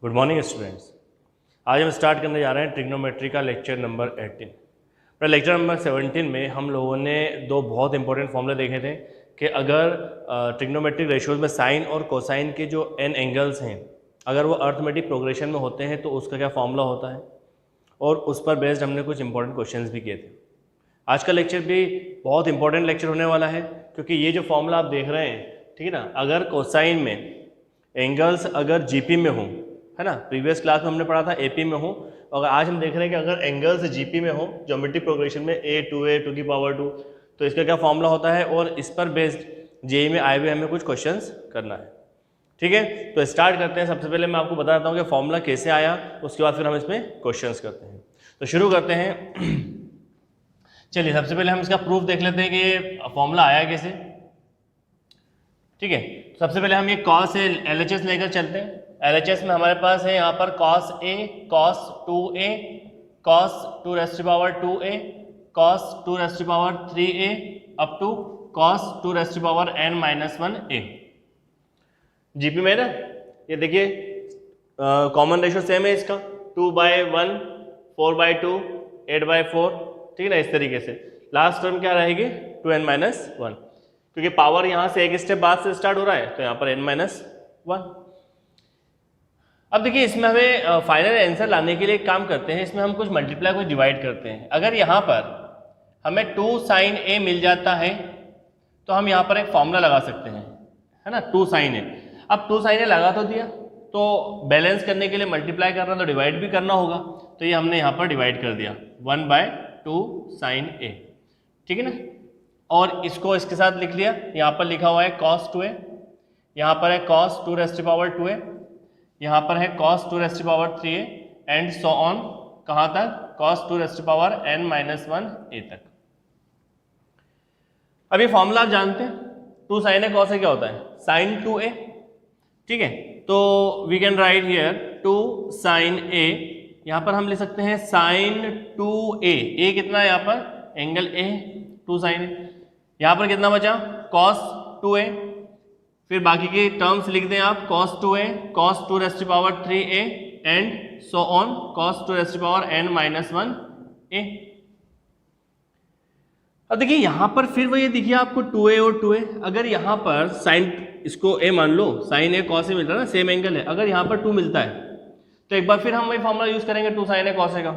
Good morning students. आज हम start करने जा रहे हैं ट्रिग्नोमेट्री का लेक्चर नंबर 18। पर लेक्चर नंबर 17 में हम लोगों ने दो बहुत इंपॉर्टेंट फॉर्मूले देखे थे कि अगर ट्रिग्नोमेट्रिक रेशियोज में साइन और कोसाइन के जो एन एंगल्स हैं अगर वो अर्थमेटिक प्रोग्रेशन में होते हैं तो उसका क्या फॉर्मूला होता है, और उस पर बेस्ड हमने कुछ इंपॉर्टेंट क्वेश्चंस भी किए थे। आज का लेक्चर भी बहुत इंपॉर्टेंट लेक्चर होने वाला है क्योंकि ये जो फॉर्मूला आप देख रहे हैं, ठीक है ना, अगर कोसाइन में एंगल्स अगर जीपी में हो, है ना, प्रीवियस क्लास में हमने पढ़ा था एपी में हो, और आज हम देख रहे हैं कि अगर एंगल्स जीपी में हो ज्योमेट्रिक प्रोग्रेशन में a 2a टू की पावर 2, तो इसका क्या फॉर्मूला होता है, और इस पर बेस्ड जेईई में आए हुए हमें कुछ क्वेश्चंस करना है। ठीक है, तो स्टार्ट करते हैं। सबसे पहले मैं आपको बता देता हूँ कि फॉर्मूला कैसे आया, उसके बाद फिर हम इसमें क्वेश्चंस करते हैं। तो शुरू करते हैं। चलिए सबसे पहले हम इसका प्रूफ देख लेते हैं कि ये फॉर्मूला आया कैसे। ठीक है, सबसे पहले हम ये कॉस LHS लेकर चलते हैं। LHS में हमारे पास है यहाँ पर cos A, cos 2A, cos 2 raised to power 2A, cos 2 raised to power 3A up to cos 2 raised to power n-1A। GP में ना ये देखिए कॉमन रेशियो सेम है इसका, 2/1, 4/2, 8/4, ठीक है ना। इस तरीके से लास्ट टर्म क्या रहेगी 2n-1, क्योंकि पावर यहाँ से एक स्टेप बाद से स्टार्ट हो रहा है तो यहाँ पर n-1। अब देखिए इसमें हमें फाइनल आंसर लाने के लिए एक काम करते हैं, इसमें हम कुछ मल्टीप्लाई कुछ डिवाइड करते हैं। अगर यहाँ पर हमें 2 sin A मिल जाता है तो हम यहाँ पर एक फॉर्मूला लगा सकते हैं, है ना, 2 sin A। अब 2 sin A लगा तो दिया, तो बैलेंस करने के लिए मल्टीप्लाई करना तो डिवाइड भी करना होगा, तो ये हमने यहाँ पर डिवाइड कर दिया 1/2 sin A, ठीक है ना। और इसको इसके साथ लिख लिया, यहाँ पर लिखा हुआ है cos 2A, यहाँ पर है cos 2 raised to power 2A, यहाँ पर है cos 2 raised to power 3A and so on, कहाँ तक, cos 2 raised to power n-1A तक। अब ये फॉर्मूला आप जानते हैं, 2 sin A cos A क्या होता है, sin 2A, ठीक है। तो we can write here 2 sin A, यहाँ पर हम लिख सकते हैं sin 2A, A कितना है यहाँ पर एंगल A, 2 sin A, यहाँ पर कितना बचा cos 2A, फिर बाकी के टर्म्स लिख दें आप, cos 2A, cos 2 raised to power 3A and so on cos 2 raised to power n-1A। अब देखिए यहाँ पर फिर वही दिखिए आपको 2A और 2A, अगर यहाँ पर साइन इसको A मान लो, साइन A cos A मिल रहा है ना, सेम एंगल है, अगर यहाँ पर 2 मिलता है तो एक बार फिर हम वही फॉर्मूला यूज करेंगे 2 sin A cos A का।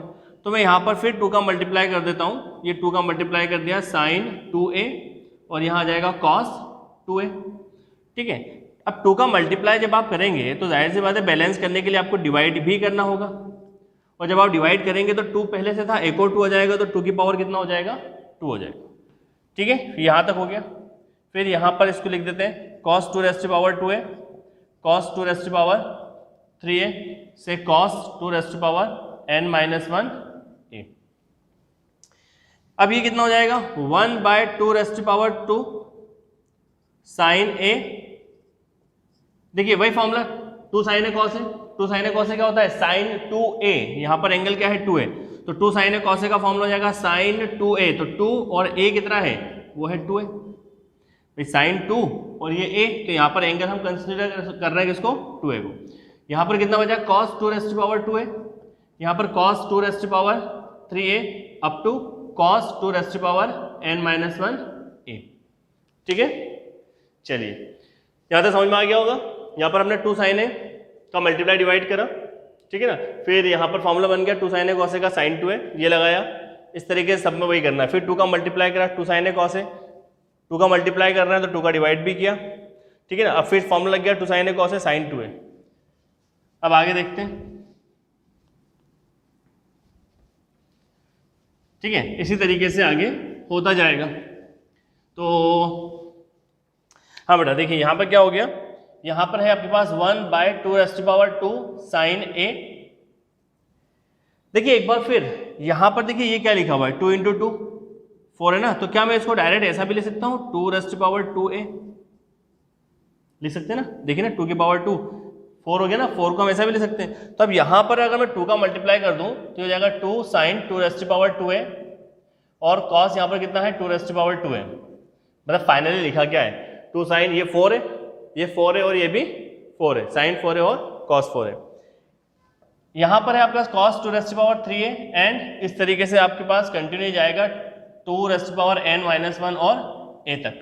तो मैं यहाँ पर फिर 2 का मल्टीप्लाई कर देता हूँ, ये 2 का मल्टीप्लाई कर दिया sin 2A और यहाँ आ जाएगा cos 2A, ठीक है। अब 2 का मल्टीप्लाई जब आप करेंगे तो जाहिर सी बात है बैलेंस करने के लिए आपको डिवाइड भी करना होगा, और जब आप डिवाइड करेंगे तो 2 पहले से था, एक और 2 हो जाएगा, तो 2 की पावर कितना हो जाएगा 2 हो जाएगा, ठीक है। यहाँ तक हो गया। फिर यहाँ पर इसको लिख देते हैं cos 2 raised to power 2A, cos 2 raised to power 3A से cos 2 raised to power n-1A। अब ये कितना हो जाएगा 1/2 raised to power 2 sin A, देखिए वही formula 2 sin A cos A, 2 sin A cos A क्या होता है sin 2A, यहाँ पर एंगल क्या है 2A, तो 2 sin A cos A का फॉर्मूला हो जाएगा sin 2A, तो 2 और A कितना है वो है 2A, भाई sin 2 और ये A, तो यहाँ पर एंगल हम कंसीडर कर रहे हैं किसको 2A को। यहाँ पर कितना बचा cos 2 raised to power 2A, यहाँ पर cos 2 raised to power 3A up to cos 2 raised to power n-1A, ठीक है। चलिए यहाँ तक समझ में आ गया होगा। यहाँ पर हमने 2 sin A का मल्टीप्लाई डिवाइड करा, ठीक है ना, फिर यहाँ पर फॉर्मूला बन गया 2 sin A cos A का sin 2A, ये लगाया, इस तरीके से सब में वही करना है। फिर 2 का मल्टीप्लाई करा 2 sin A cos A, 2 का मल्टीप्लाई कर रहे हैं तो 2 का डिवाइड भी किया, ठीक है ना। अब फिर फॉर्मूला लग गया 2 sin A cos A sin 2A। अब आगे देखते हैं, ठीक है, इसी तरीके से आगे होता जाएगा। तो हाँ बेटा देखिए यहाँ पर क्या हो गया, यहाँ पर है आपके पास 1/2 raised to power 2 sin A। देखिए एक बार फिर यहाँ पर देखिए ये क्या लिखा हुआ है 2 × 2 4 है ना, तो क्या मैं इसको डायरेक्ट ऐसा भी ले सकता हूँ 2 रेस्ट टू पावर 2A लिख सकते हैं ना, देखिए ना 2 की पावर 2 4 हो गया ना, 4 को हम ऐसा भी ले सकते हैं। तो अब यहाँ पर अगर मैं 2 का मल्टीप्लाई कर दूँ तो हो जाएगा 2 sin 2 raised to power 2A और cos यहाँ पर कितना है 2 रेस्ट टू पावर 2A, मतलब फाइनली लिखा क्या है 2 sin, ये 4 है, ये 4 है और ये भी 4 है, sin 4 है और cos 4 है। यहाँ पर है आपके पास cos 2 raised power 3a and इस तरीके से आपके पास कंटिन्यू जाएगा 2 रेस्ट पावर n माइनस 1 और a तक।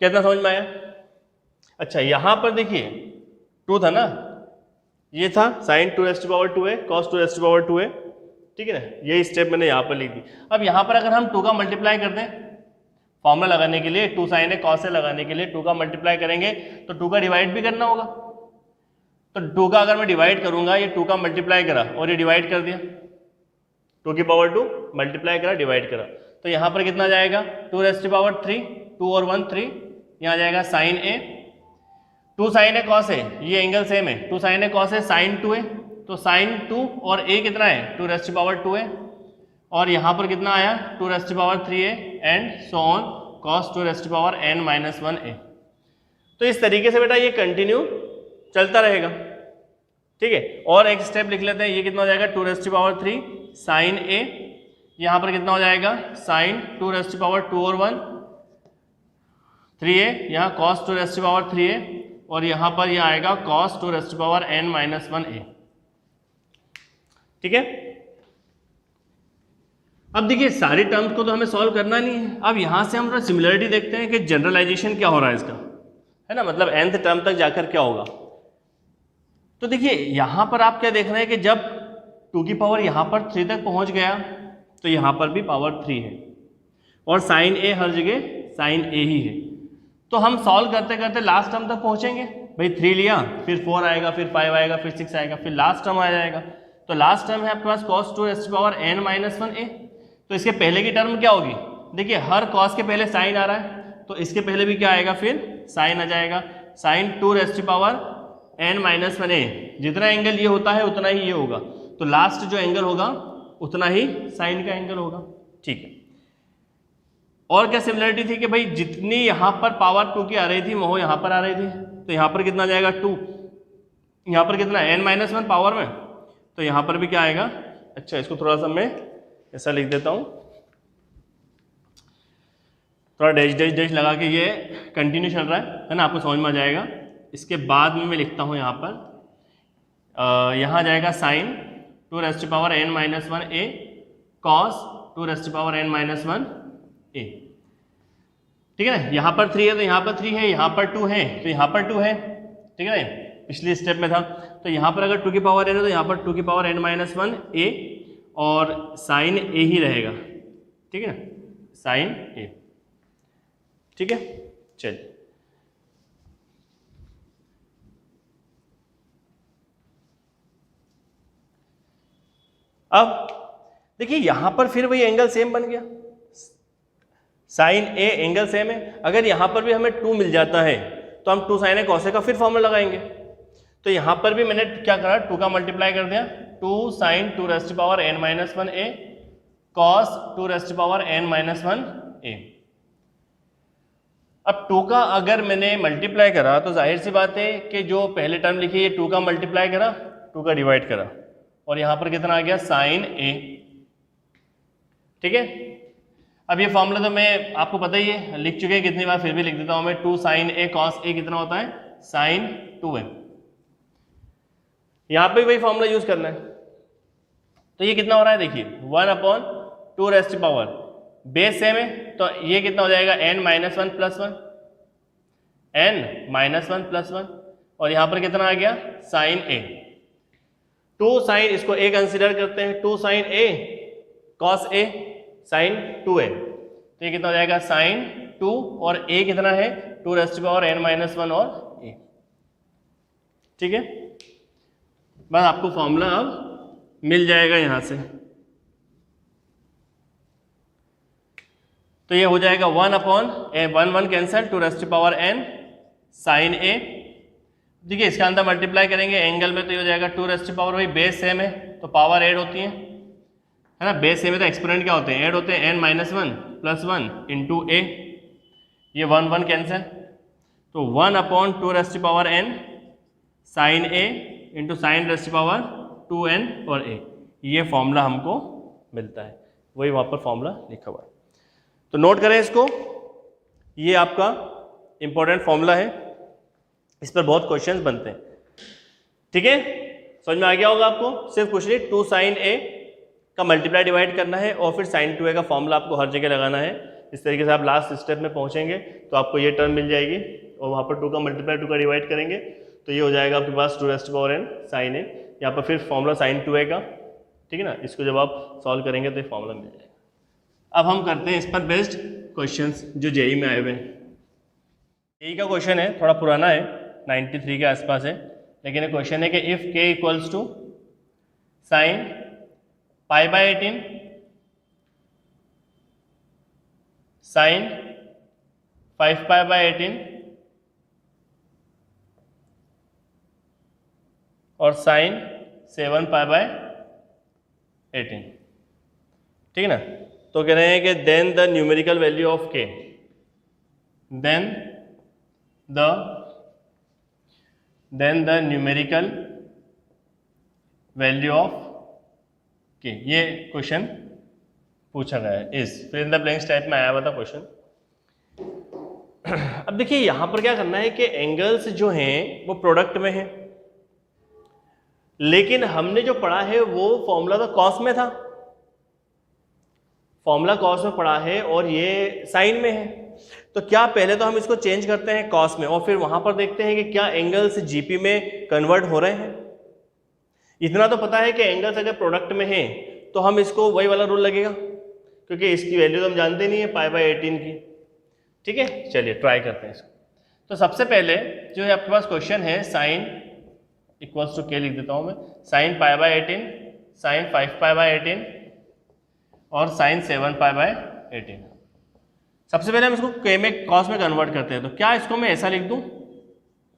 कितना समझ में आया? अच्छा यहाँ पर देखिए 2 था ना, ये था sin 2 raised power 2a cos 2 raised power 2a, ठीक है ना, यही स्टेप मैंने यहाँ पर लिख दी। अब यहाँ पर अगर हम 2 का मल्टीप्लाई कर दें फॉर्मूला लगाने के लिए, 2 sin a cos a लगाने के लिए 2 का मल्टीप्लाई करेंगे तो 2 का डिवाइड भी करना होगा। तो 2 का अगर मैं डिवाइड करूंगा, ये 2 का मल्टीप्लाई करा और ये डिवाइड कर दिया, 2 की पावर 2 मल्टीप्लाई करा डिवाइड करा, तो यहाँ पर कितना जाएगा 2 रेस्ट पावर 3, 2 और 1 3, यहाँ जाएगा sin a, 2 sin a cos a, ये एंगल सेम है, 2 sin a cos a sin 2a, तो sin 2 और a कितना है 2 रेस्ट पावर 2a, और यहाँ पर कितना आया 2 raised power 3a and so on cos 2 raised power n minus 1a। तो इस तरीके से बेटा ये कंटिन्यू चलता रहेगा, ठीक है। और एक स्टेप लिख लेते हैं, ये कितना हो जाएगा 2 रेस्ट पावर 3 sin a, यहाँ पर कितना हो जाएगा sin 2 रेस्ट पावर 2 और 1 3a, यहाँ cos 2 रेस्ट पावर 3a, और यहाँ पर ये आएगा cos 2 raised power n minus 1a, ठीक है। अब देखिए सारी टर्म्स को तो हमें सॉल्व करना नहीं है, अब यहाँ से हम थोड़ा सिमिलरिटी देखते हैं कि जनरलाइजेशन क्या हो रहा है इसका, है ना, मतलब nth टर्म तक जाकर क्या होगा। तो देखिए यहाँ पर आप क्या देख रहे हैं कि जब 2 की पावर यहाँ पर 3 तक पहुँच गया तो यहाँ पर भी पावर 3 है और साइन a हर जगह साइन a ही है। तो हम सॉल्व करते करते लास्ट टर्म तक पहुँचेंगे, भाई 3 लिया, फिर 4 आएगा, फिर 5 आएगा, फिर 6 आएगा, फिर लास्ट टर्म आ जाएगा। तो लास्ट टर्म है आपके पास cos 2 raised power n minus 1a। तो इसके पहले की टर्म क्या होगी, देखिए हर cos के पहले साइन आ रहा है तो इसके पहले भी क्या आएगा, फिर साइन आ जाएगा, sine 2 raised power n minus 1a, जितना एंगल ये होता है उतना ही ये होगा, तो लास्ट जो एंगल होगा उतना ही साइन का एंगल होगा, ठीक है। और क्या सिमिलरिटी थी कि भाई जितनी यहाँ पर पावर 2 की आ रही थी वो यहाँ पर आ रही थी, तो यहाँ पर कितना जाएगा 2, यहाँ पर कितना n माइनस 1 पावर में, तो यहाँ पर भी क्या आएगा। अच्छा इसको थोड़ा सा मैं ऐसा लिख देता हूँ, थोड़ा डैश डैश डैश लगा के, ये कंटिन्यू चल रहा है ना, आपको समझ में आ जाएगा। इसके बाद में मैं लिखता हूँ यहाँ पर, यहाँ जाएगा sine 2 raised power n minus 1a cos 2 raised power n minus 1a, ठीक है ना। यहाँ पर 3 है तो यहाँ पर 3 है, यहाँ पर 2 है तो यहाँ पर 2 है, ठीक है ना, पिछले स्टेप में था। तो यहाँ पर अगर 2 की पावर n है तो यहाँ पर 2 की पावर n माइनस 1a और साइन a ही रहेगा, ठीक है ना, साइन a, ठीक है। चलिए अब देखिए यहाँ पर फिर वही एंगल सेम बन गया, साइन a एंगल सेम है। अगर यहाँ पर भी हमें 2 मिल जाता है तो हम 2 sin a cos a का फिर फॉर्मूला लगाएंगे। तो यहाँ पर भी मैंने क्या करा, 2 का मल्टीप्लाई कर दिया, 2 sin 2 raised power n minus 1a cos 2 raised power n minus 1a। अब 2 का अगर मैंने मल्टीप्लाई करा तो जाहिर सी बात है कि जो पहले टर्म लिखी है 2 का मल्टीप्लाई करा, 2 का डिवाइड करा, और यहाँ पर कितना आ गया साइन a, ठीक है। अब ये फॉर्मूला तो मैं आपको पता ही है, लिख चुके हैं कितनी बार, फिर भी लिख देता हूँ मैं, 2 sin a cos a कितना होता है साइन 2a। यहाँ पे वही फॉर्मूला यूज करना है। तो ये कितना हो रहा है, देखिए 1/2 रेस्ट पावर, बेस सेम है तो ये कितना हो जाएगा n minus 1 plus 1, n minus 1 plus 1, और यहाँ पर कितना आ गया साइन a। 2 sin, इसको a कंसिडर करते हैं, 2 sin a cos a sine 2a, तो ये कितना हो जाएगा साइन 2, और a कितना है 2 रेस्ट पावर n माइनस 1 और a, ठीक है। बस आपको फॉर्मूला अब मिल जाएगा यहाँ से। तो ये हो जाएगा 1/1 cancel 2 raised power n sine a। देखिए इसका अंदर मल्टीप्लाई करेंगे एंगल में तो ये हो जाएगा 2 रेस्ट पावर, वही बेस सेम है तो पावर ऐड होती है ना, बेस सेम है तो एक्सपोनेंट क्या होते हैं, ऐड होते हैं n minus 1 plus 1 into a, ये 1 कैंसल, तो 1/2 raised power n sine a into sine raised power 2n और a, ये फॉर्मूला हमको मिलता है, वही वहाँ पर फॉर्मूला लिखा हुआ है। तो नोट करें इसको, ये आपका इंपॉर्टेंट फॉर्मूला है, इस पर बहुत क्वेश्चंस बनते हैं, ठीक है, समझ में आ गया होगा आपको। सिर्फ कुछ नहीं, 2 sin a का मल्टीप्लाई डिवाइड करना है और फिर sin 2a का फॉर्मूला आपको हर जगह लगाना है। इस तरीके से आप लास्ट स्टेप में पहुंचेंगे तो आपको ये टर्म मिल जाएगी और वहाँ पर 2 का मल्टीप्लाई 2 का डिवाइड करेंगे तो ये हो जाएगा आपके पास 2n sin a। यहाँ पर फिर फॉर्मूला sin 2a का, ठीक है ना, इसको जब आप सॉल्व करेंगे तो ये फॉर्मूला मिल जाएगा। अब हम करते हैं इस पर बेस्ड क्वेश्चंस जो जेई में आए हुए हैं। जेई का क्वेश्चन है, थोड़ा पुराना है, 93 के आसपास है, लेकिन ये क्वेश्चन है कि if k equals to sine pi by 18 sine 5 pi by 18 और साइन 7 पाई बाय 18, ठीक है ना। तो कह रहे हैं कि then the numerical value of k, then the numerical value of k, ये क्वेश्चन पूछा गया है। इस फिर इन द ब्लैंक्स टाइप में आया हुआ था क्वेश्चन। अब देखिए यहां पर क्या करना है कि एंगल्स जो हैं वो प्रोडक्ट में हैं, लेकिन हमने जो पढ़ा है वो फॉर्मूला तो कॉस में था, फॉर्मूला कॉस में पढ़ा है और ये साइन में है। तो क्या पहले तो हम इसको चेंज करते हैं कॉस में और फिर वहां पर देखते हैं कि क्या एंगल्स जीपी में कन्वर्ट हो रहे हैं। इतना तो पता है कि एंगल्स अगर प्रोडक्ट में है तो हम इसको वही वाला रूल लगेगा, क्योंकि इसकी वैल्यू तो हम जानते नहीं है पाई बाय 18 की, ठीक है। चलिए ट्राई करते हैं इसको। तो सबसे पहले जो है आपके पास क्वेश्चन है साइन इक्वल्स टू के लिख देता हूं मैं, sine pi by 18 sine 5 pi by 18 और साइन 7 पाई बाय 18। सबसे पहले हम इसको के में कॉस में कन्वर्ट करते हैं। तो क्या इसको मैं ऐसा लिख दूं,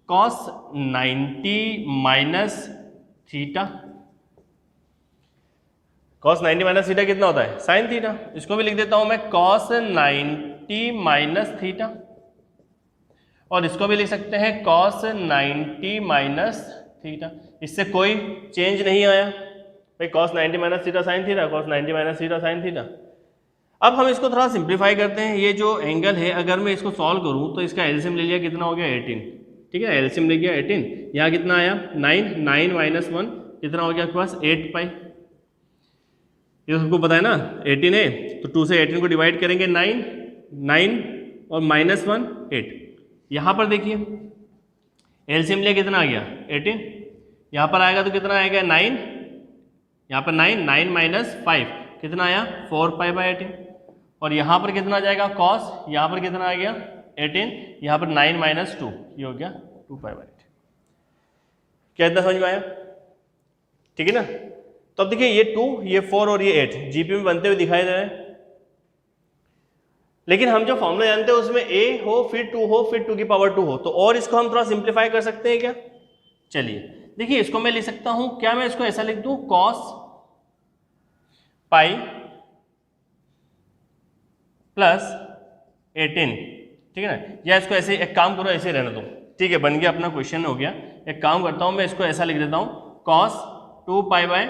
cos 90 minus theta, cos 90 minus theta कितना होता है, साइन थीटा। इसको भी लिख देता हूं मैं कॉस 90 माइनस थीटा और इसको भी लिख सकते हैं कॉस 90 माइनस थीटा। इससे कोई चेंज नहीं आया भाई, cos 90 minus theta sine theta, cos 90 minus theta sine theta. अब हम इसको थोड़ा सिंप्लीफाई करते हैं। ये जो एंगल है अगर मैं इसको सॉल्व करूं तो इसका एलसीएम ले लिया, कितना हो गया 18, ठीक है, एलसीएम ले गया 18। यहाँ कितना आया 9, 9 माइनस 1 कितना हो गया आपके पास 8 पाई। ये सबको पता है ना, 18 है तो 2 से 18 को डिवाइड करेंगे 9, 9 और माइनस 1 8। यहाँ पर देखिए एलसीएम लिया कितना आ गया 18, यहाँ पर आएगा तो कितना आएगा 9, यहाँ पर 9, 9 माइनस 5 कितना आया 4 पाई बाय 18 और यहाँ पर कितना आ जाएगा कॉस, यहाँ पर कितना आ गया 18, यहाँ पर 9 माइनस 2 ये हो गया 2 पाई बाय 18। क्या इतना समझ में आया, ठीक है ना। तो अब देखिए ये 2 ये 4 और ये 8 जीपी में बनते हुए दिखाई दे रहे हैं, लेकिन हम जो फॉर्मूला जानते हैं उसमें a हो फिर 2 हो फिर 2 की पावर 2 हो, तो और इसको हम थोड़ा सिंप्लीफाई कर सकते हैं क्या। चलिए देखिए इसको मैं लिख सकता हूं, क्या मैं इसको ऐसा लिख दूं कॉस पाई प्लस 18, ठीक है ना, या इसको ऐसे एक काम करो ऐसे रहने दो, ठीक है, बन गया अपना क्वेश्चन हो गया। एक काम करता हूं मैं इसको ऐसा लिख देता हूं cos 2 pi by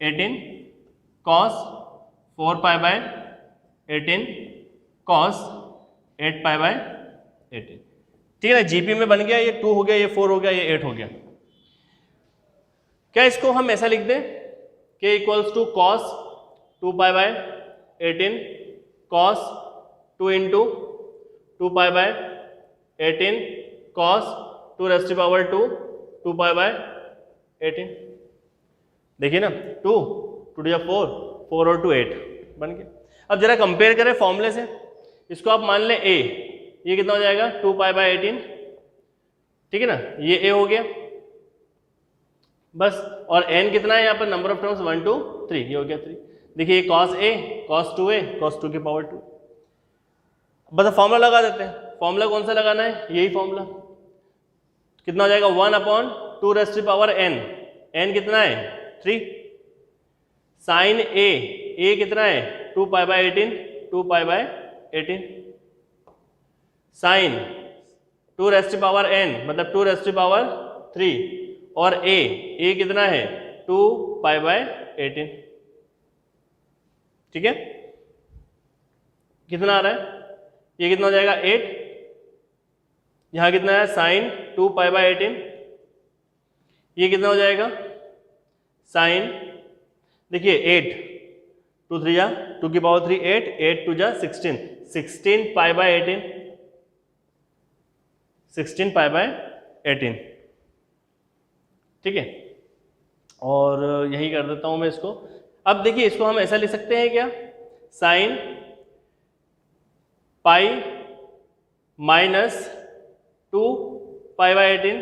18 cos 4 pi by 18 cos 8 pi by 18, ठीक है ना। जीपी में बन गया, ये 2 हो गया, ये 4 हो गया, ये 8 हो गया। क्या इसको हम ऐसा लिख दें k equals to cos 2 pi by 18 cos 2 into 2 pi by 18 cos 2 raise to power 2 2 pi by 18। देखिए ना 2 2 या 4 4 और 2 8 बन गया। अब जरा कंपेयर करें फॉर्मूले से, इसको आप मान लें a, ये कितना हो जाएगा 2 पाई बाय 18, ठीक है ना, ये a हो गया बस। और n कितना है यहाँ पर नंबर ऑफ टर्म्स 1 2 3, ये हो गया 3। देखिए cos a cos 2a cos 2 की पावर 2। बस फॉर्मूला लगा देते हैं। फॉर्मूला कौन सा लगाना है, यही फॉर्मूला। कितना हो जाएगा 1/2 raise to power n, n कितना है 3, साइन a कितना है 2 pi by 18 2 pi by 18, sine 2 raise to power n मतलब 2 रेज़ टू पावर 3 और a कितना है 2 पाई बाय 18, ठीक है। कितना आ रहा है, ये कितना हो जाएगा 8, यहाँ कितना है साइन 2 पाई बाय 18, ये कितना हो जाएगा साइन, देखिए 8 2 3 जा 2 की पावर 3 8 8 2 जा 16 16 पाई बाय 18 16 पाई बाय 18, ठीक है। और यही कर देता हूं मैं इसको। अब देखिए इसको हम ऐसा लिख सकते हैं क्या, sign pi minus 2 pi by 18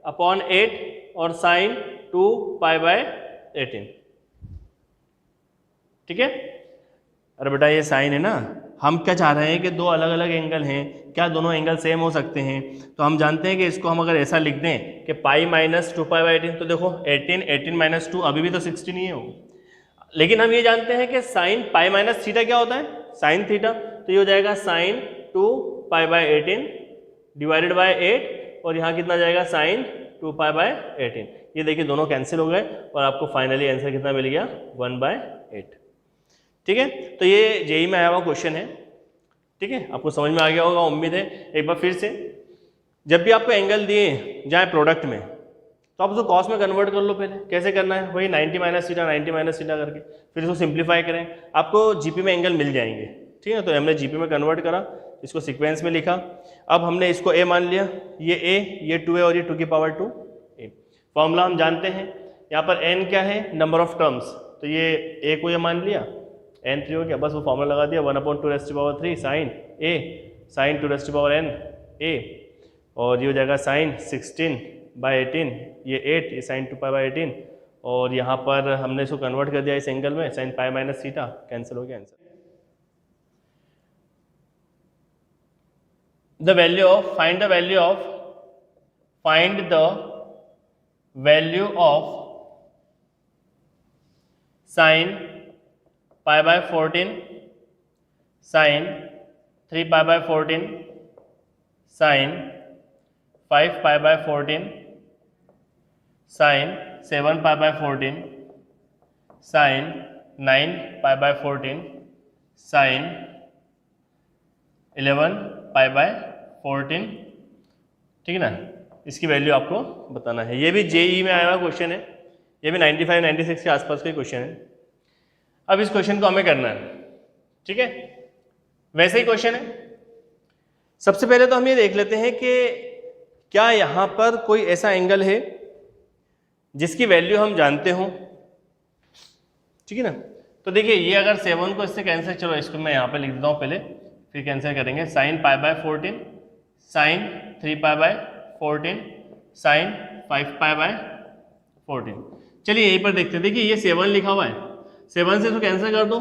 upon 8 और साइन 2 पाई बाय 18, ठीक है। अरे बेटा ये साइन है ना, हम क्या चाह रहे हैं कि दो अलग अलग एंगल हैं, क्या दोनों एंगल सेम हो सकते हैं? तो हम जानते हैं कि इसको हम अगर ऐसा लिख दें कि पाई माइनस 2 पाई बाई 18, तो देखो 18 माइनस 2 अभी भी तो 16 ही है वो। लेकिन हम ये जानते हैं कि साइन पाई माइनस थीटा क्या होता है, साइन थीटा, तो ये हो जाएगा sine 2 pi by 18 divided by 8 और यहाँ कितना जाएगा साइन 2 पाई बाय 18। ये देखिए दोनों कैंसिल हो गए और आपको फाइनली आंसर कितना मिल गया 1/8, ठीक है। तो ये जेईई में आया हुआ क्वेश्चन है, ठीक है, आपको समझ में आ गया होगा उम्मीद है। एक बार फिर से, जब भी आपको एंगल दिए जाए प्रोडक्ट में तो आप उसको कॉस में कन्वर्ट कर लो। पहले कैसे करना है, वही 90 माइनस थीटा 90 माइनस थीटा करके फिर इसको सिंप्लीफाई करें, आपको जीपी में एंगल मिल जाएंगे, ठीक है। तो हमने जीपी में कन्वर्ट करा, इसको सीक्वेंस में लिखा। अब हमने इसको ए मान लिया, ये ए, ये 2 है और ये 2 की पावर 2 ए। फॉर्मूला हम जानते हैं, यहाँ पर एन क्या है, नंबर ऑफ टर्म्स, तो ये ए को ये मान लिया, एन 3 हो गया, बस वो फॉर्मूला लगा दिया 1/2 साइन ए साइन 2 ए, और ये हो जाएगा साइन 16/18, ये 8, ये साइन 2 पाई बाई 18, और यहाँ पर हमने इसको कन्वर्ट कर दिया इस एंगल में, sine pi minus theta, cancel हो गया answer. The value of find the value of sine pi by 14 sine 3 pi by 14 sine 5 pi by 14 sine 7 pi by 14 sine 9 pi by 14 sine 11 pi by 14, ठीक है ना। इसकी value आपको बताना है। ये भी जेईई में आया हुआ क्वेश्चन है, ये भी 95 96 के आसपास का क्वेश्चन है। अब इस क्वेश्चन को हमें करना है, ठीक है, वैसे ही क्वेश्चन है। सबसे पहले तो हम ये देख लेते हैं कि क्या यहाँ पर कोई ऐसा एंगल है जिसकी वैल्यू हम जानते हो, ठीक है ना। तो देखिए ये अगर 7 को इससे कैंसिल, चलो इसको मैं यहाँ पे लिख देता हूँ पहले, फिर कैंसिल करेंगे। Sine pi by 14 sine 3 pi by 14 sine 5 pi by 14। चलिए यहीं पर देखते हैं, देखिए ये 7 लिखा हुआ है, 7 से इसको कैंसिल कर दो,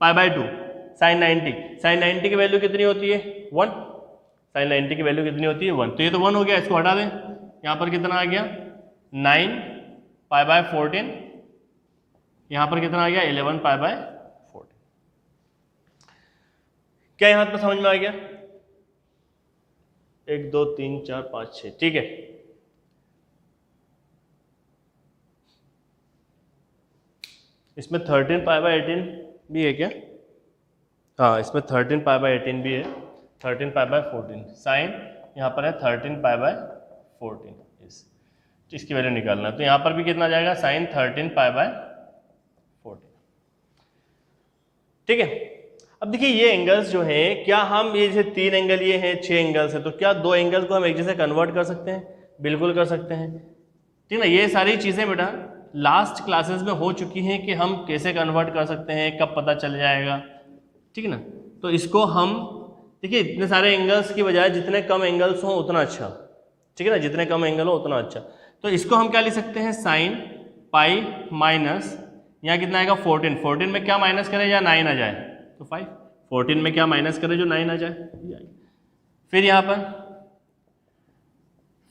पाई बाय 2 साइन 90, साइन 90 की वैल्यू कितनी होती है 1, साइन 90 की वैल्यू कितनी होती है 1, तो ये तो 1 हो गया, इसको हटा दें। यहाँ पर कितना आ गया 9 पाई बाय 14, यहाँ पर कितना आ गया 11 पाई बाय 14। क्या यहाँ पर समझ में आ गया? 1 2 3 4 5 6, ठीक है। इसमें 13 पाई बाय 18 भी है क्या? हाँ, इसमें 13 पाई बाय 18 भी है, 13 पाई बाय 14 साइन यहाँ पर है 13 पाई बाय 14, इसकी वैल्यू निकालना है। तो यहाँ पर भी कितना जाएगा साइन 13 पाई बाय 14, ठीक है। अब देखिए ये एंगल्स जो हैं, क्या हम ये जैसे 3 एंगल ये हैं 6 एंगल्स है, तो क्या 2 एंगल को हम एक जैसे कन्वर्ट कर सकते हैं? बिल्कुल कर सकते हैं, ठीक है ना। ये सारी चीज़ें बेटा लास्ट क्लासेस में हो चुकी हैं कि हम कैसे कन्वर्ट कर सकते हैं, कब पता चल जाएगा, ठीक है ना। तो इसको हम देखिए इतने सारे एंगल्स की बजाय जितने कम एंगल्स हों उतना अच्छा, ठीक है ना, जितने कम एंगल हो उतना अच्छा। तो इसको हम क्या लिख सकते हैं, साइन पाई माइनस, यहाँ कितना आएगा 14, 14 में क्या माइनस करें या 9 आ जाए तो 5, 14 में क्या माइनस करें जो 9 आ जाए। फिर यहाँ पर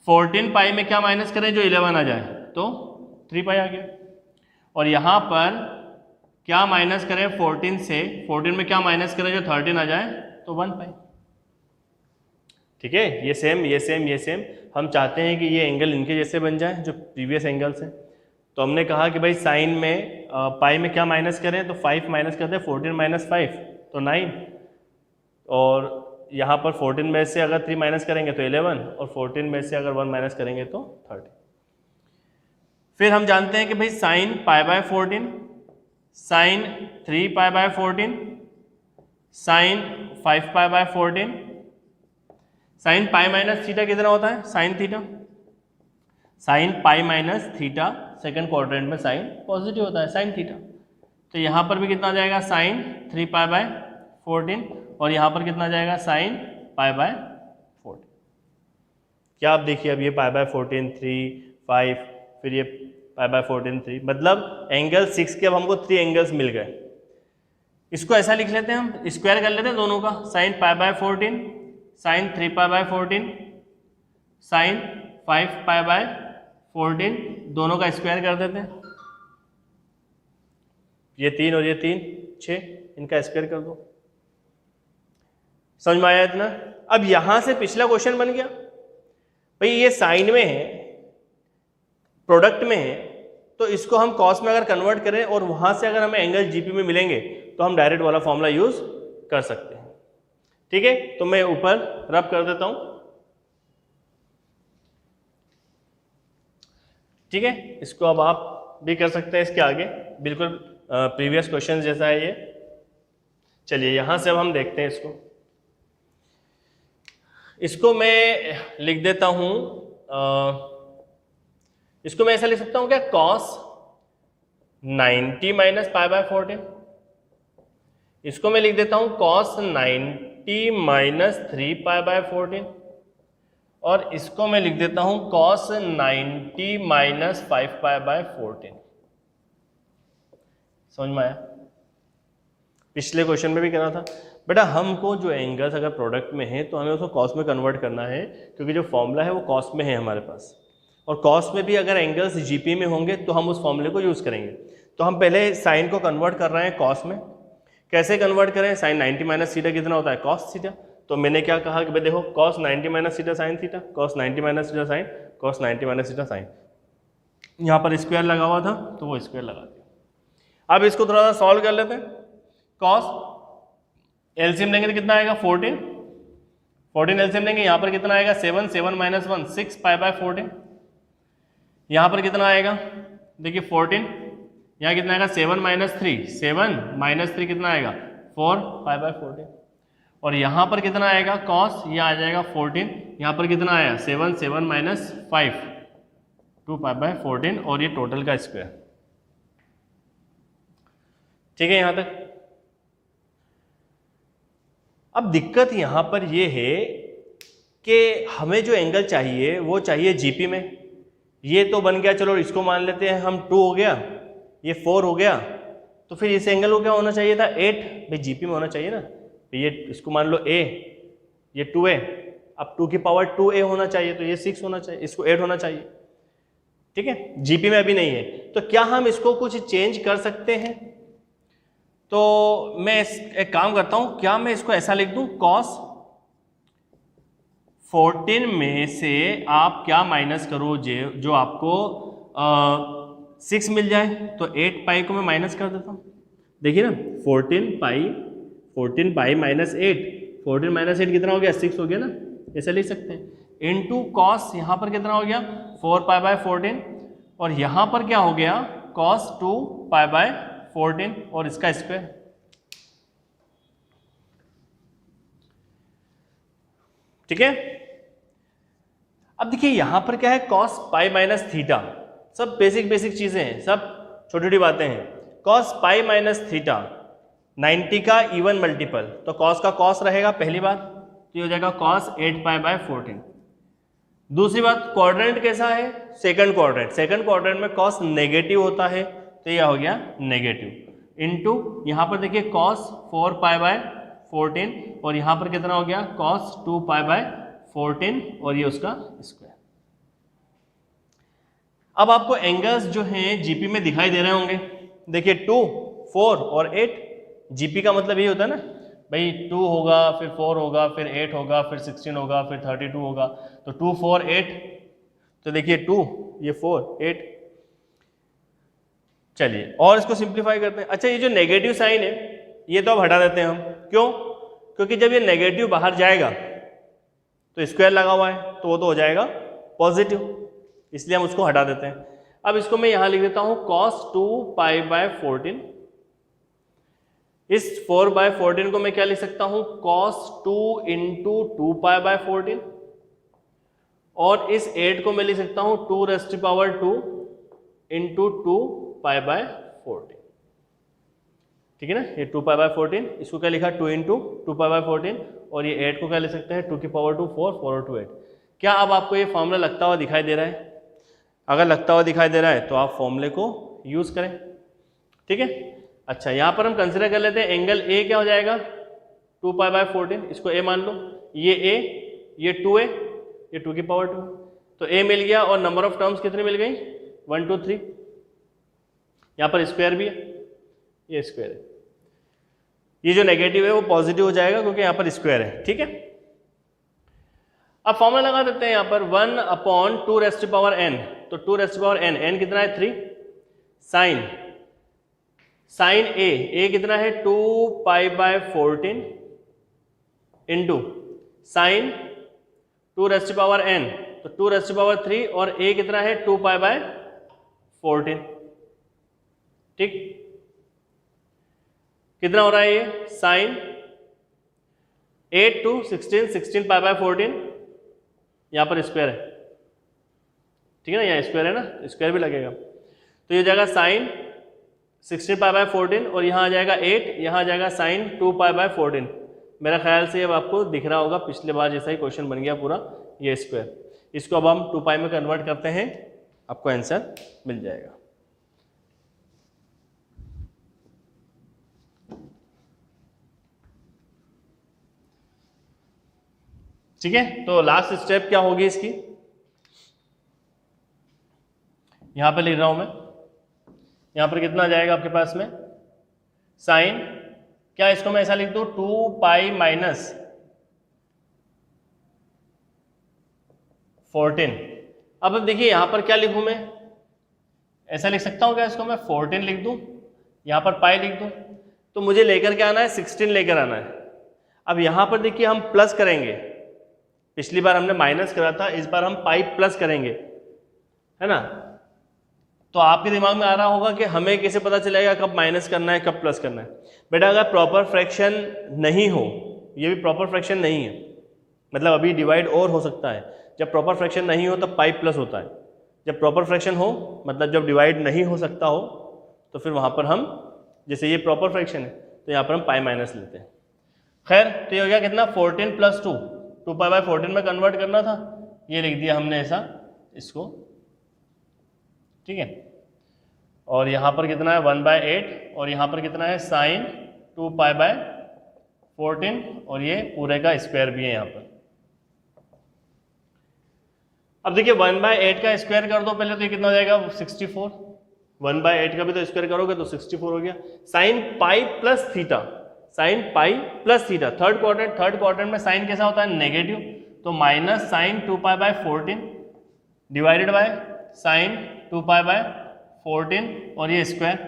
14 पाई में क्या माइनस करें जो 11 आ जाए तो 3 पाई आ गया, और यहाँ पर क्या माइनस करें 14 से, 14 में क्या माइनस करें जो 13 आ जाए तो 1 पाई, ठीक है। ये सेम ये सेम ये सेम, हम चाहते हैं कि ये एंगल इनके जैसे बन जाए जो प्रीवियस एंगल्स हैं। तो हमने कहा कि भाई साइन में पाई में क्या माइनस करें तो 5 माइनस करते हैं, 14 माइनस 5 तो 9, और यहाँ पर 14 में से अगर 3 माइनस करेंगे तो 11, और 14 में से अगर 1 माइनस करेंगे तो 30। फिर हम जानते हैं कि भाई sine π/14, sine 3π/14, sine 5π/14, sine pi minus theta कितना होता है, sine theta, sine pi minus theta second quadrant में साइन पॉजिटिव होता है, साइन थीटा। तो यहाँ पर भी कितना आ जाएगा, साइन 3π/14, और यहाँ पर कितना आ जाएगा, साइन π/14। क्या आप देखिए अब ये π/14 3 5, फिर ये π/14 3, मतलब एंगल 6 के अब हमको 3 एंगल्स मिल गए। इसको ऐसा लिख लेते हैं, हम स्क्वायर कर लेते हैं दोनों का, साइन π/14, साइन 3π/14, साइन 5π/14, दोनों का स्क्वायर कर देते हैं। ये 3 और ये 3 6, इनका स्क्वायर कर दो। समझ में आया इतना? अब यहां से पिछला क्वेश्चन बन गया, भाई ये साइन में है, प्रोडक्ट में है, तो इसको हम कॉस में अगर कन्वर्ट करें और वहां से अगर हमें एंगल जीपी में मिलेंगे तो हम डायरेक्ट वाला फॉर्मूला यूज कर सकते हैं। ठीक है, तो मैं ऊपर रब कर देता हूं। ठीक है, इसको अब आप भी कर सकते हैं इसके आगे, बिल्कुल प्रीवियस क्वेश्चन जैसा है ये। चलिए यहां से अब हम देखते हैं इसको मैं लिख देता हूं, इसको मैं ऐसा लिख सकता हूं क्या, cos 90 माइनस π/14, इसको मैं लिख देता हूं cos 90 माइनस 3π/14, और इसको मैं लिख देता हूं cos 90 माइनस 5π/14। समझ में आया? पिछले क्वेश्चन में भी कहना था बेटा हमको जो एंगल्स अगर प्रोडक्ट में है तो हमें उसको कॉस में कन्वर्ट करना है, क्योंकि जो फॉर्मूला है वो कॉस में है हमारे पास, और कॉस में भी अगर एंगल्स जीपी में होंगे तो हम उस फॉर्मूले को यूज़ करेंगे। तो हम पहले साइन को कन्वर्ट कर रहे हैं कॉस में। कैसे कन्वर्ट करें, साइन 90 माइनस थीटा कितना होता है, कॉस थीटा। तो मैंने क्या कहा कि भाई देखो cos 90 minus theta sine theta, cos 90 minus theta sine, cos 90 minus theta sine. यहाँ पर स्क्वायर लगा हुआ था तो वो स्क्वायर लगा दिया। अब इसको थोड़ा सा सॉल्व कर लेते हैं। कॉस एलसीएम लेंगे तो कितना आएगा, 14 एलसीएम लेंगे, यहाँ पर कितना आएगा 7 7 माइनस 1 6 π/14। यहाँ पर कितना आएगा, देखिए 14, यहाँ कितना आएगा 7 माइनस 3, 7 माइनस 3 कितना आएगा 4 π/14, और यहाँ पर कितना आएगा कॉस, ये आ जाएगा 14, यहाँ पर कितना आया 7 7 माइनस 5 2 π/14, और ये टोटल का स्क्वायर। ठीक है यहाँ तक। अब दिक्कत यहाँ पर ये है कि हमें जो एंगल चाहिए वो चाहिए जीपी में। ये तो बन गया, चलो इसको मान लेते हैं हम 2 हो गया, ये 4 हो गया, तो फिर इस एंगल को क्या होना चाहिए था 8, भाई जीपी में होना चाहिए ना। ये इसको मान लो a, ये 2a, अब 2 की पावर 2a होना चाहिए, तो ये 6 होना चाहिए, इसको 8 होना चाहिए। ठीक है, जीपी में अभी नहीं है, तो क्या हम इसको कुछ चेंज कर सकते हैं? तो मैं एक काम करता हूं, क्या मैं इसको ऐसा लिख दूं, cos 14 में से आप क्या माइनस करो जो आपको 6 मिल जाए, तो 8 पाई को मैं माइनस कर देता हूं। देखिए ना 14 पाई माइनस 8, 14 माइनस 8 कितना हो गया 6 हो गया ना, ऐसे लिख सकते हैं। इनटू कॉस यहाँ पर कितना हो गया 4 π/14, और यहाँ पर क्या हो गया cos 2 π/14 और इसका स्क्वायर। ठीक है, अब देखिए यहां पर क्या है cos पाई माइनस थीटा, सब बेसिक चीजें हैं, सब छोटी छोटी बातें हैं। cos पाई माइनस थीटा 90 का इवन मल्टीपल, तो cos का cos रहेगा पहली बात, तो ये हो जाएगा cos 8 π/14। दूसरी बात क्वाड्रेंट कैसा है, सेकंड क्वाड्रेंट में cos नेगेटिव होता है, तो यह हो गया नेगेटिव, इनटू यहाँ पर देखिए cos 4 π/14, और यहाँ पर कितना हो गया cos 2 π/14, और ये उसका स्क्वायर। अब आपको एंगल्स जो हैं जीपी में दिखाई दे रहे होंगे, देखिए 2 4 और 8, जीपी का मतलब ये होता है ना भाई 2 होगा, फिर 4 होगा, फिर 8 होगा, फिर 16 होगा, फिर 32 होगा, तो 2 4 8, तो देखिए 2 ये 4 8। चलिए और इसको सिंप्लीफाई करते हैं। अच्छा, ये जो नेगेटिव साइन है ये तो अब हटा देते हैं हम, क्यों? क्योंकि जब ये नेगेटिव बाहर जाएगा तो स्क्वायर लगा हुआ है, तो वो तो हो जाएगा पॉजिटिव, इसलिए हम उसको हटा देते हैं। अब इसको मैं यहां लिख देता हूं cos 2π/14। इस 4/14 को मैं क्या लिख सकता हूं, cos 2 × 2π/14, और इस 8 को मैं लिख सकता हूं 2⁻² × 2π/14। ठीक है ना, ये 2π/14, इसको क्या लिखा 2 × 2π/14, और ये 8 को क्या लिख सकते हैं 2⁻², 4 4 और 2 8। क्या अब आपको ये फॉर्मूला लगता हुआ दिखाई दे रहा है? अगर लगता हुआ दिखाई दे रहा है तो आप फॉर्मूले को यूज करें। ठीक है, अच्छा यहाँ पर हम कंसिडर कर लेते हैं एंगल ए क्या हो जाएगा 2π/14, इसको ए मान लो, ये ए, ये 2a, ये 2⁻², तो a मिल गया, और नंबर ऑफ टर्म्स कितनी मिल गई 1 2 3। यहाँ पर स्क्वायर भी है, ये स्क्वायर है, ये जो नेगेटिव है वो पॉजिटिव हो जाएगा क्योंकि यहाँ पर स्क्वायर है। ठीक है, अब फॉर्मूला लगा देते हैं यहाँ पर 1/2n, तो 2n, n कितना है 3, साइन a कितना है 2π/14 इंटू साइन 2n, तो 2⁻3, और a कितना है 2π/14। ठीक, कितना हो रहा है ये साइन 8 2 16, 16π/14, यहाँ पर स्क्वायर है। ठीक है ना, यहाँ स्क्वायर है ना, स्क्वायर भी लगेगा, तो ये जाएगा साइन 16π/14, और यहाँ आ जाएगा 8, यहाँ आ जाएगा साइन 2π/14। मेरा ख्याल से अब आपको दिख रहा होगा पिछले बार जैसा ही क्वेश्चन बन गया पूरा, ये स्क्वायर। इसको अब हम 2π में कन्वर्ट करते हैं, आपको आंसर मिल जाएगा। ठीक है, तो लास्ट स्टेप क्या होगी इसकी, यहां पर लिख रहा हूं मैं, यहां पर कितना आ जाएगा आपके पास में साइन, क्या इसको मैं ऐसा लिख दूं 2π - 14। अब देखिए यहां पर क्या लिखूं मैं, ऐसा लिख सकता हूं क्या, इसको मैं 14 लिख दूं, यहां पर पाई लिख दूं, तो मुझे लेकर के आना है 16 लेकर आना है। अब यहां पर देखिए हम प्लस करेंगे, पिछली बार हमने माइनस करा था, इस बार हम पाई प्लस करेंगे, है ना। तो आपके दिमाग में आ रहा होगा कि हमें कैसे पता चलेगा कब माइनस करना है कब प्लस करना है। बेटा अगर प्रॉपर फ्रैक्शन नहीं हो, ये भी प्रॉपर फ्रैक्शन नहीं है, मतलब अभी डिवाइड और हो सकता है, जब प्रॉपर फ्रैक्शन नहीं हो तब पाई प्लस होता है, जब प्रॉपर फ्रैक्शन हो मतलब जब डिवाइड नहीं हो सकता हो तो फिर वहाँ पर हम, जैसे ये प्रॉपर फ्रैक्शन है तो यहाँ पर हम पाई माइनस लेते हैं। खैर, तो ये हो गया कितना 14 + 2, 2π/14 में कन्वर्ट करना था, ये लिख दिया हमने ऐसा इसको। ठीक है, और यहाँ पर कितना है 1/8, और यहाँ पर कितना है साइन 2π/14, और ये पूरे का स्क्वायर भी है यहाँ पर। अब देखिए 1/8 का स्क्वायर कर दो पहले, तो ये कितना हो जाएगा 64, 1/8 का भी तो स्क्वायर करोगे तो 64 हो गया। Sine pi plus theta, sine pi plus theta, third quadrant में साइन कैसा होता है नेगेटिव, तो minus sine 2π/14 divided by sine 2π/14 और ये स्क्वायर,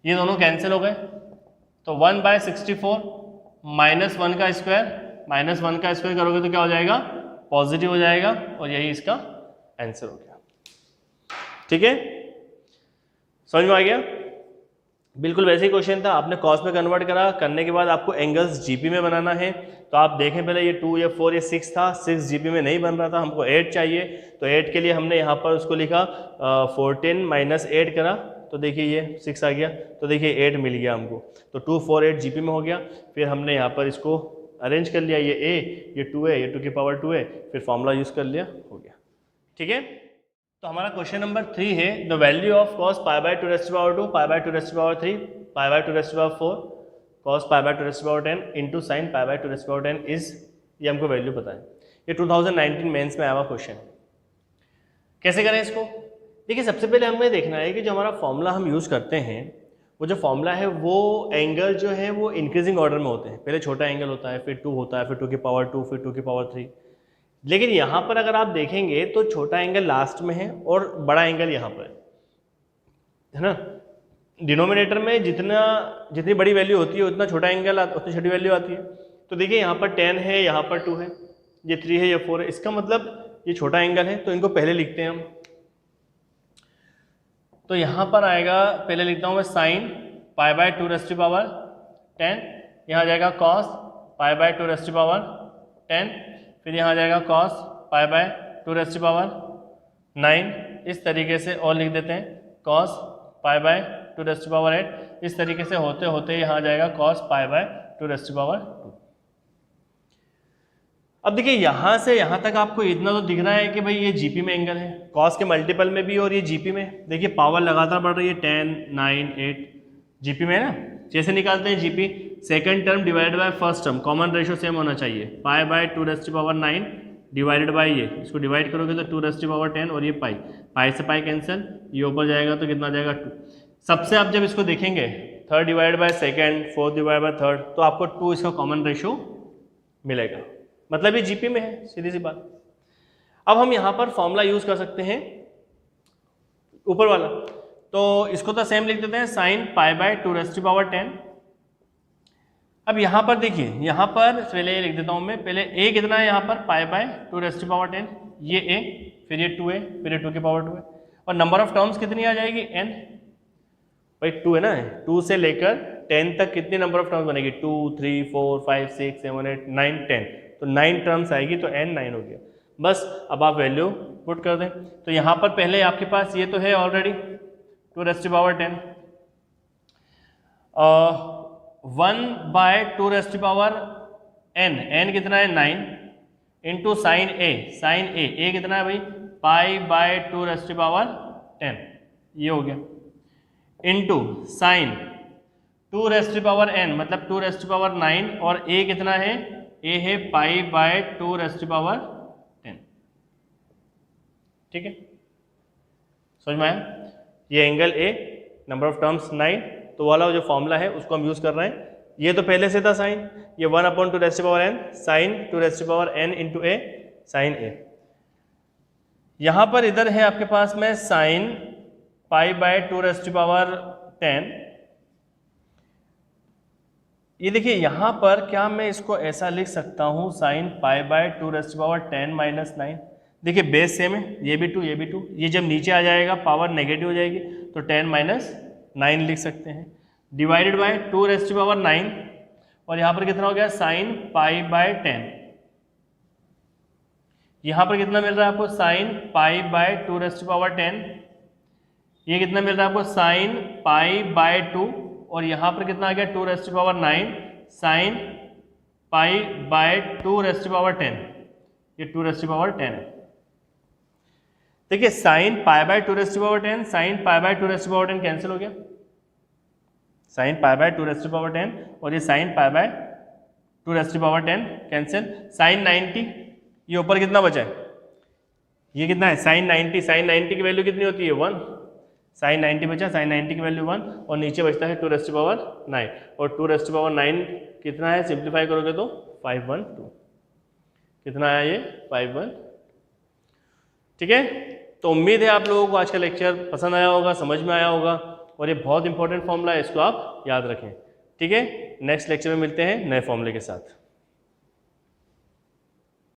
ये दोनों कैंसिल हो गए, तो 1/64 -1 का स्क्वायर, -1 का स्क्वायर करोगे तो क्या हो जाएगा पॉजिटिव हो जाएगा, और यही इसका आंसर हो गया। ठीक है, समझ में आ गया। बिल्कुल वैसे ही क्वेश्चन था, आपने कॉस में कन्वर्ट करा, करने के बाद आपको एंगल्स जीपी में बनाना है। तो आप देखें पहले ये 2 ये 4 ये 6 था, 6 जीपी में नहीं बन रहा था, हमको 8 चाहिए, तो 8 के लिए हमने यहाँ पर उसको लिखा 14 - 8 करा, तो देखिए ये 6 आ गया, तो देखिए 8 मिल गया हमको, तो 2 4 8 जीपी में हो गया। फिर हमने यहाँ पर इसको अरेंज कर लिया, ये a, ये 2 है, ये 2⁻2 है, फिर फॉर्मूला यूज़ कर लिया, हो गया। ठीक है, तो हमारा क्वेश्चन नंबर 3 है, the value of cos π/2⁻2, π/2⁻3, π/2⁻4, cos π/2⁻10 into sine π/2⁻10 is, ये हमको वैल्यू पता है। ये 2019 मेंस में आया हुआ क्वेश्चन। कैसे करें इसको? देखिए सबसे पहले हमें देखना है कि जो हमारा फॉर्मूला हम यूज़ करते हैं, वो जो फॉर्मूला है वो एंगल जो है वो इंक्रीजिंग ऑर्डर में होते हैं। पहले छोटा एंगल होता है, फिर 2 होता है, फिर 2⁻2, फिर 2⁻3। लेकिन यहाँ पर अगर आप देखेंगे तो छोटा एंगल लास्ट में है और बड़ा एंगल यहाँ पर है ना। डिनोमिनेटर में जितनी बड़ी वैल्यू होती है उतना छोटा एंगल उतनी छोटी वैल्यू आती है। तो देखिए यहाँ पर 10 है, यहाँ पर 2 है, ये 3 है, ये 4 है, इसका मतलब ये छोटा एंगल है, तो इनको पहले लिखते हैं हम। तो यहाँ पर आएगा, पहले लिखता हूँ मैं साइन पाई बाय 2⁻10, यहाँ आ जाएगा कॉस पाई बाय 2⁻10, फिर यहाँ आ जाएगा कॉस पाई बाय 2⁻9, इस तरीके से और लिख देते हैं कॉस पाई बाय 2⁻8, इस तरीके से होते होते यहाँ आ जाएगा कॉस पाई बाय 2⁻2। अब देखिए यहाँ से यहाँ तक आपको इतना तो दिख रहा है कि भाई ये जीपी में एंगल है, कॉस के मल्टीपल में भी और ये जीपी में। देखिए पावर लगातार बढ़ रही है, 10, 9, 8 जीपी में है ना। जैसे निकालते हैं GP, second term divided by first term, common ratio same होना चाहिए, पाई बाय 2⁻9 डिवाइडेड बाय ये, इसको डिवाइड करोगे तो 2⁻10 और ये पाई, पाई से पाई कैंसिल, ये ऊपर जाएगा तो कितना जाएगा 2। सबसे आप जब इसको देखेंगे third divide by second, fourth divide by third, तो आपको 2 इसका कॉमन रेशियो मिलेगा, मतलब ये जीपी में है, सीधी सी बात। अब हम यहाँ पर फॉर्मूला यूज कर सकते हैं ऊपर वाला, तो इसको तो सेम लिख देते हैं साइन पाई बाय 2⁻10। अब यहाँ पर देखिए, यहाँ पर पहले ये लिख देता हूँ मैं, पहले a कितना है यहाँ पर पाई बाय 2⁻10, ये a, फिर ये 2a, फिर ये 2 की पावर 2 है, और नंबर ऑफ टर्म्स कितनी आ जाएगी n, भाई 2 है ना, 2 से लेकर 10 तक कितनी नंबर ऑफ टर्म्स बनेगी, 2, 3, 4, 5, 6, 7, 8, 9, 10, तो 9 टर्म्स आएगी, तो n 9 हो गया। बस अब आप वैल्यू पुट कर दें, तो यहाँ पर पहले आपके पास ये तो है ऑलरेडी 2⁻10, 1/2n, n कितना है 9, इंटू साइन a कितना है भाई पाई बाय 2⁻10, ये हो गया, इंटू साइन 2⁻n मतलब 2⁻9, और a कितना है, a है पाई बाय 2⁻10, ठीक है, समझ में आया। ये angle a, number of terms 9, तो वाला जो फॉर्मूला है उसको हम यूज कर रहे हैं। ये तो पहले से था साइन, ये 1/2n sine 2⁻n into a sine a। यहाँ पर इधर है आपके पास में साइन पाई बाय 2⁻10। ये देखिए यहाँ पर क्या मैं इसको ऐसा लिख सकता हूँ, साइन पाई बाय 2⁻10 - 9। देखिए बेस सेम है, ये भी 2 ये भी 2, ये जब नीचे आ जाएगा पावर नेगेटिव हो जाएगी, तो 10 - 9 लिख सकते हैं, डिवाइडेड बाय 2⁻9, और यहाँ पर कितना हो गया साइन पाई बाय 10। यहाँ पर कितना मिल रहा है आपको, साइन पाई बाय 2⁻10, ये कितना मिल रहा है आपको, साइन पाई बाय 2, और यहाँ पर कितना आ गया 2⁻9 साइन पाई बाय 2⁻10, ये 2⁻10 है। देखिए sine pi by 2⁻10 sine pi by 2⁻10 cancel हो गया, साइन पाई बाय 2⁻10 और ये sine pi by 2⁻10 cancel, sine 90, ये ऊपर कितना बचा है, ये कितना है साइन 90, साइन 90 की वैल्यू कितनी होती है 1, साइन 90 बचा, साइन 90 की वैल्यू 1, और नीचे बचता है 2⁻9, और 2⁻9 कितना है, सिंप्लीफाई करोगे तो 512, कितना आया ये 512, ठीक है। तो उम्मीद है आप लोगों को आज का लेक्चर पसंद आया होगा, समझ में आया होगा, और ये बहुत इंपॉर्टेंट फॉर्मूला है, इसको आप याद रखें, ठीक है। नेक्स्ट लेक्चर में मिलते हैं नए फॉर्मूले के साथ।